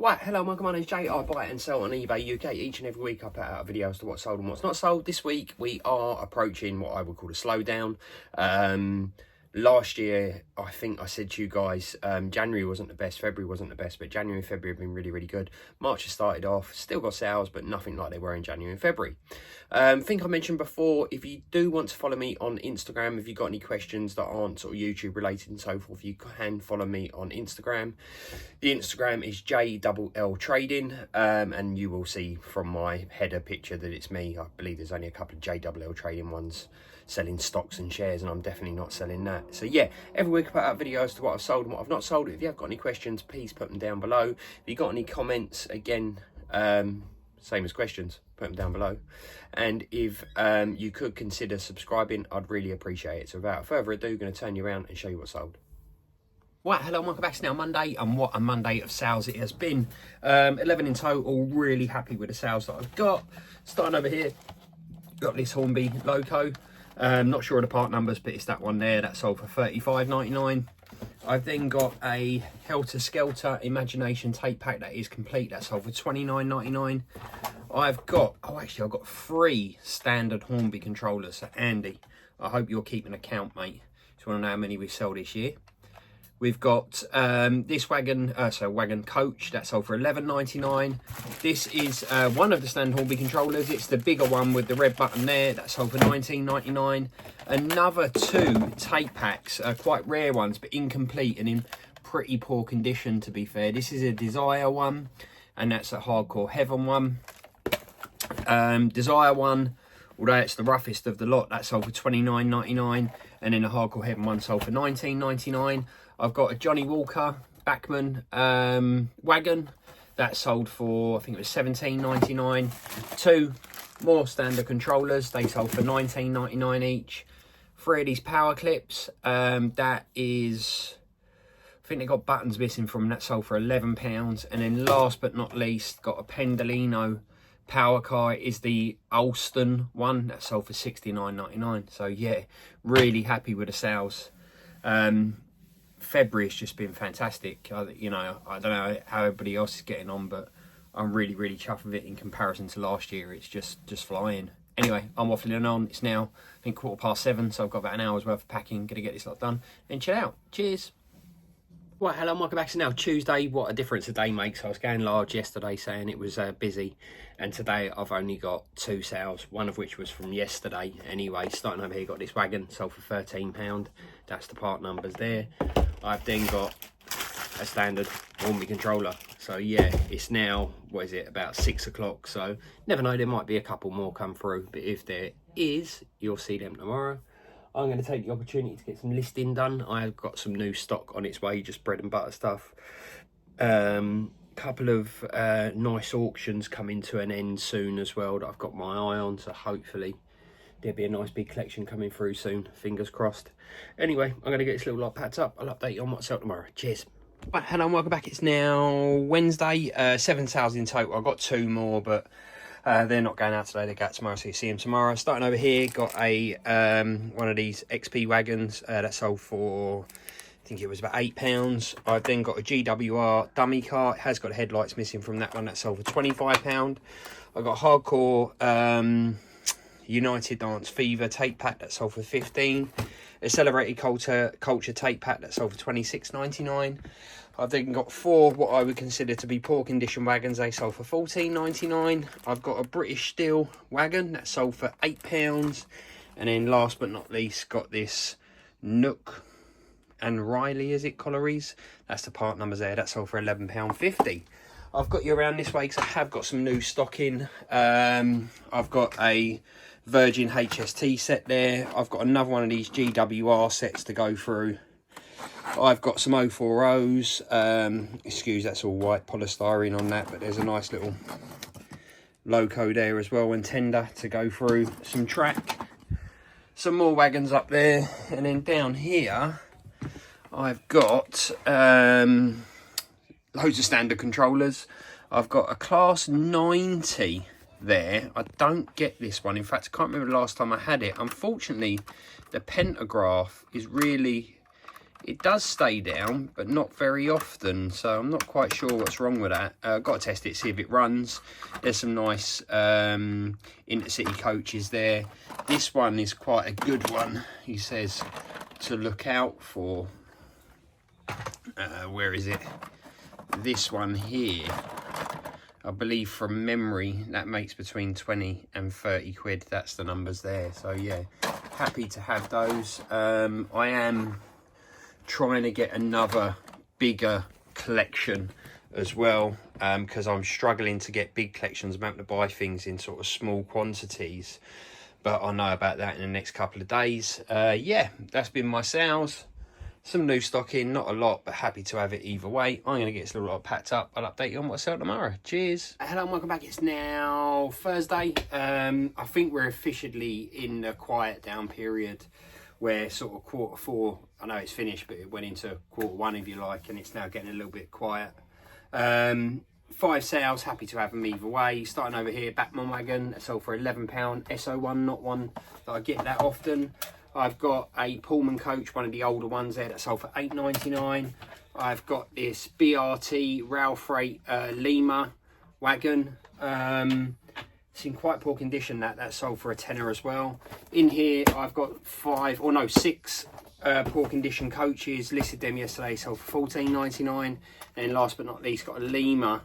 Right, hello, welcome, my name's Jay. I buy and sell on eBay UK. Each and every week I put out a video as to what's sold and what's not sold. This week we are approaching what I would call a slowdown. Last year, I think I said to you guys, January wasn't the best, February wasn't the best, but January and February have been really, really good. March has started off, still got sales, but nothing like they were in January and February. I think I mentioned before, if you do want to follow me on Instagram, if you've got any questions that aren't sort of YouTube related and so forth, you can follow me on Instagram. The Instagram is JLL Trading, and you will see from my header picture that it's me. I believe there's only a couple of JLL Trading ones selling stocks and shares, and I'm definitely not selling that. So yeah, every week I put out videos to what I've sold and what I've not sold. If you have got any questions, please put them down below. If you got any comments, again, same as questions, put them down below. And if you could consider subscribing, I'd really appreciate it. So without further ado, I'm going to turn you around and show you what's sold. Right, hello, welcome back. It's now Monday, and what a Monday of sales it has been. 11 in total, really happy with the sales that I've got. Starting over here, got this Hornby loco. Not sure of the part numbers, but it's that one there. That sold for $35.99. I've then got a Helter Skelter Imagination tape pack that is complete. That sold for $29.99. I've got, I've got 3 standard Hornby controllers. So Andy, I hope you're keeping a count, mate. Just want to know how many we sold this year. We've got this wagon coach that sold for $11.99. This is one of the standard Hornby controllers. It's the bigger one with the red button there. That sold for $19.99. Another 2 tape packs, quite rare ones, but incomplete and in pretty poor condition, to be fair. This is a Desire one, and that's a Hardcore Heaven one. Desire one, although it's the roughest of the lot, that sold for $29.99. And then the Hardcore Heaven one sold for $19.99. I've got a Johnny Walker Bachman wagon that sold for, I think it was $17.99. 2 more standard controllers, they sold for $19.99 each. 3 of these power clips, that is, I think they got buttons missing from, that sold for £11. And then last but not least, got a Pendolino power car. It is the Alston one that sold for $69.99. So yeah, really happy with the sales. February has just been fantastic. You know, I don't know how everybody else is getting on, but I'm really, really chuffed with it in comparison to last year. It's just flying. Anyway, I'm waffling on. It's now, I think, 7:15, so I've got about an hour's worth of packing. Gonna get this lot done and chill out. Cheers. Right, hello, welcome back. So now Tuesday, what a difference a day makes. I was going large yesterday saying it was busy, and today I've only got 2 sales, one of which was from yesterday. Anyway, starting over here, got this wagon, sold for £13. That's the part numbers there. I've then got a standard Hornby controller. So yeah, it's now, what is it, about 6 o'clock. So never know, there might be a couple more come through, but if there is, you'll see them tomorrow. I'm going to take the opportunity to get some listing done. I've got some new stock on its way, just bread and butter stuff. Couple of nice auctions coming to an end soon as well that I've got my eye on, so hopefully there'll be a nice big collection coming through soon, fingers crossed. Anyway, I'm going to get this little lot packed up. I'll update you on what's out tomorrow. Cheers. Right, hello and welcome back. It's now Wednesday, 7 sales in total. I've got 2 more, but they're not going out today, they go out tomorrow, so you see them tomorrow. Starting over here, got a one of these XP wagons that sold for, I think it was about £8. I've then got a GWR dummy car. It has got headlights missing from that one, that sold for £25. I've got a Hardcore United Dance Fever tape pack that sold for $15. Accelerated Culture tape pack that sold for $26.99. I've then got 4 what I would consider to be poor condition wagons. They sold for $14.99. I've got a British Steel wagon that sold for £8. And then last but not least, got this Nook and Riley, is it, Collieries? That's the part numbers there. That sold for £11.50. I've got you around this way because I have got some new stock in. I've got a Virgin HST set there. I've got another one of these GWR sets to go through. I've got some 040s. Excuse, that's all white polystyrene on that, but there's a nice little loco there as well and tender to go through. Some track, some more wagons up there, and then down here I've got loads of standard controllers. I've got a Class 90 there. I don't get this one. In fact, I can't remember the last time I had it. Unfortunately, the pentagraph is really It does stay down, but not very often, so I'm not quite sure what's wrong with that. Got to test it, see if it runs. There's some nice intercity coaches there. This one is quite a good one, he says, to look out for. Where is it? This one here, I believe from memory, that makes between 20 and 30 quid. That's the numbers there. So yeah, happy to have those. I am trying to get another bigger collection as well, because I'm struggling to get big collections. I'm having to buy things in sort of small quantities, but I'll know about that in the next couple of days. Yeah, that's been my sales. Some new stock in, not a lot, but happy to have it either way. I'm going to get this little lot packed up. I'll update you on what's out tomorrow. Cheers. Hello and welcome back. It's now Thursday. I think we're officially in the quiet down period where sort of Q4, I know it's finished, but it went into Q1 if you like, and it's now getting a little bit quiet. 5 sales, happy to have them either way. Starting over here, Batman wagon, that sold for £11. SO1, not one that I get that often. I've got a Pullman coach, one of the older ones there, that sold for £8.99. I've got this BRT Rail Freight Lima wagon. It's in quite poor condition, that sold for a tenner as well. In here I've got 6 poor condition coaches, listed them yesterday, sold for £14.99. And last but not least, got a Lima.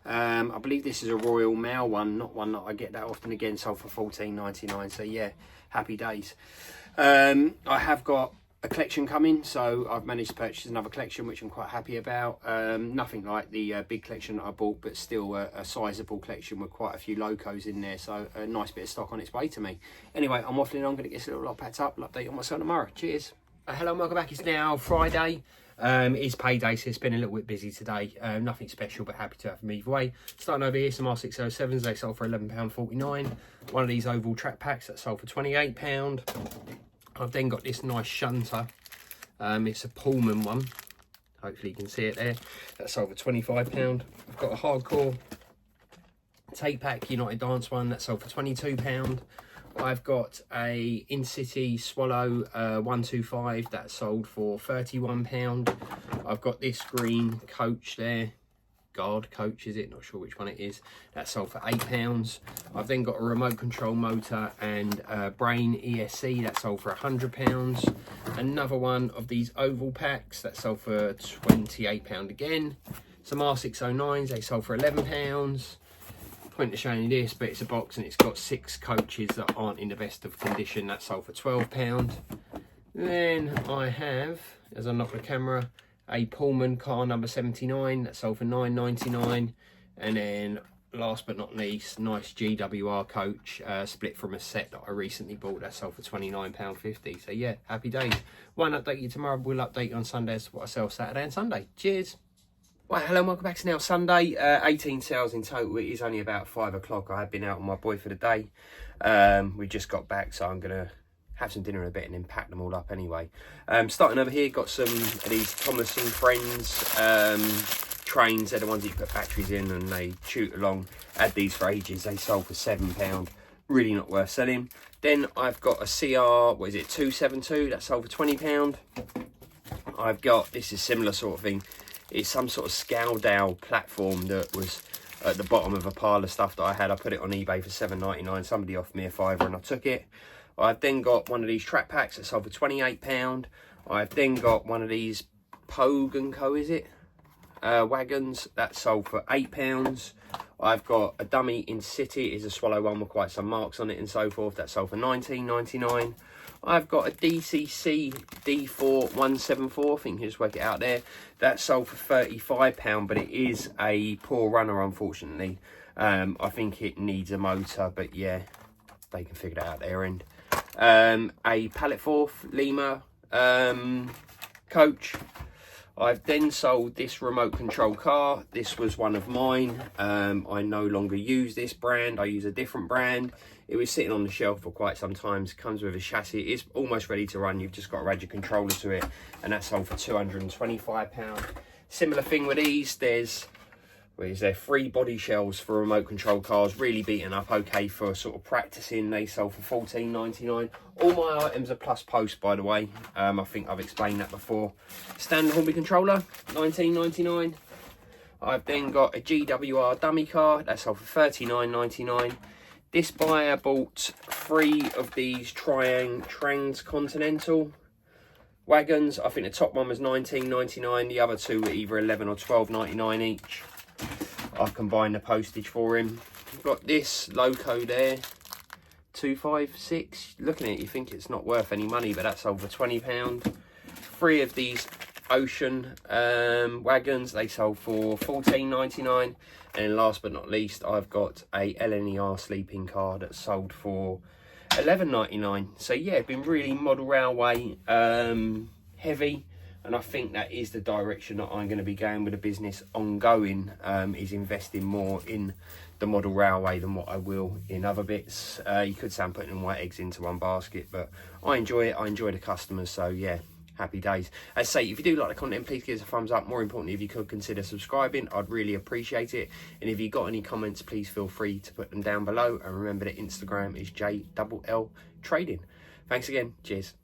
I believe this is a Royal Mail one, not one that I get that often, again sold for £14.99. So yeah, happy days. I have got a collection coming, so I've managed to purchase another collection, which I'm quite happy about. Nothing like the big collection that I bought, but still a sizable collection with quite a few locos in there, so a nice bit of stock on its way to me. Anyway, I'm waffling on, going to get this little lot packed up. I'll update you on what's on tomorrow. Cheers. Hello and welcome back. It's now Friday. It's payday, so it's been a little bit busy today. Nothing special, but happy to have them either way. Starting over here, some R607s. They sold for £11.49. One of these oval track packs that sold for £28. I've then got this nice shunter. It's a Pullman one. Hopefully you can see it there. That sold for £25. I've got a hardcore take pack United Dance one that sold for £22. I've got a In-City Swallow 125 that sold for £31. I've got this green coach there. Guard coach, is it? Not sure which one it is. That sold for £8. I've then got a remote control motor and Brain ESC that sold for £100. Another one of these oval packs that sold for £28 again. Some R609s, they sold for £11. Point to showing you this, but it's a box and it's got 6 coaches that aren't in the best of condition. That sold for £12. Then I have, as I knock the camera, a Pullman car number 79 that sold for £9.99. And then last but not least, nice GWR coach split from a set that I recently bought that sold for £29.50. So yeah, happy days. Won't update you tomorrow, we'll update you on Sunday as to what I sell Saturday and Sunday. Cheers. Right, hello and welcome back to now Sunday. 18 sales in total. It is only about 5 o'clock. I have been out with my boy for the day. We just got back, so I'm going to have some dinner in a bit and then pack them all up anyway. Starting over here, got some of these Thomas and Friends trains. They're the ones that you put batteries in and they shoot along. Had these for ages. They sold for £7. Really not worth selling. Then I've got a CR, 272 that sold for £20. I've got, this is similar sort of thing. It's some sort of Scaldale platform that was at the bottom of a pile of stuff that I had. I put it on eBay for £7.99. Somebody offered me a £5 and I took it. I've then got one of these track packs that sold for £28. I've then got one of these Pogue & Co, is it? Wagons that sold for £8. I've got a dummy In-City. It is a Swallow one with quite some marks on it and so forth. That sold for £19.99. I've got a DCC D4 174, I think you just work it out there. That sold for £35, but it is a poor runner, unfortunately. I think it needs a motor, but yeah, they can figure that out at their end. A Pallet Forth Lima coach. I've then sold this remote control car. This was one of mine. I no longer use this brand. I use a different brand. It was sitting on the shelf for quite some time. It comes with a chassis. It's almost ready to run. You've just got to add your controller to it. And that sold for £225. Similar thing with these. There's Is there 3 body shells for remote control cars, really beaten up, okay for sort of practicing. They sell for $14.99. All my items are plus post, by the way. I think I've explained that before. Standard Hornby controller, $19.99. I've then got a GWR dummy car, that sold for $39.99. This buyer bought 3 of these Transcontinental wagons. I think the top one was $19.99. The other 2 were either $11 or $12.99 each. I've combined the postage for him. We've got this loco there, 256. Looking at it, you think it's not worth any money, but that's over £20. 3 of these Ocean wagons, they sold for $14.99. And last but not least, I've got a LNER sleeping car that sold for $11.99. So yeah, been really model railway heavy, and I think that is the direction that I'm going to be going with the business ongoing, is investing more in the model railway than what I will in other bits. You could say I'm putting my eggs into one basket, but I enjoy it. I enjoy the customers, so yeah, happy days. As I say, if you do like the content, please give us a thumbs up. More importantly, if you could consider subscribing, I'd really appreciate it. And if you've got any comments, please feel free to put them down below. And remember that Instagram is JLL Trading. Thanks again. Cheers.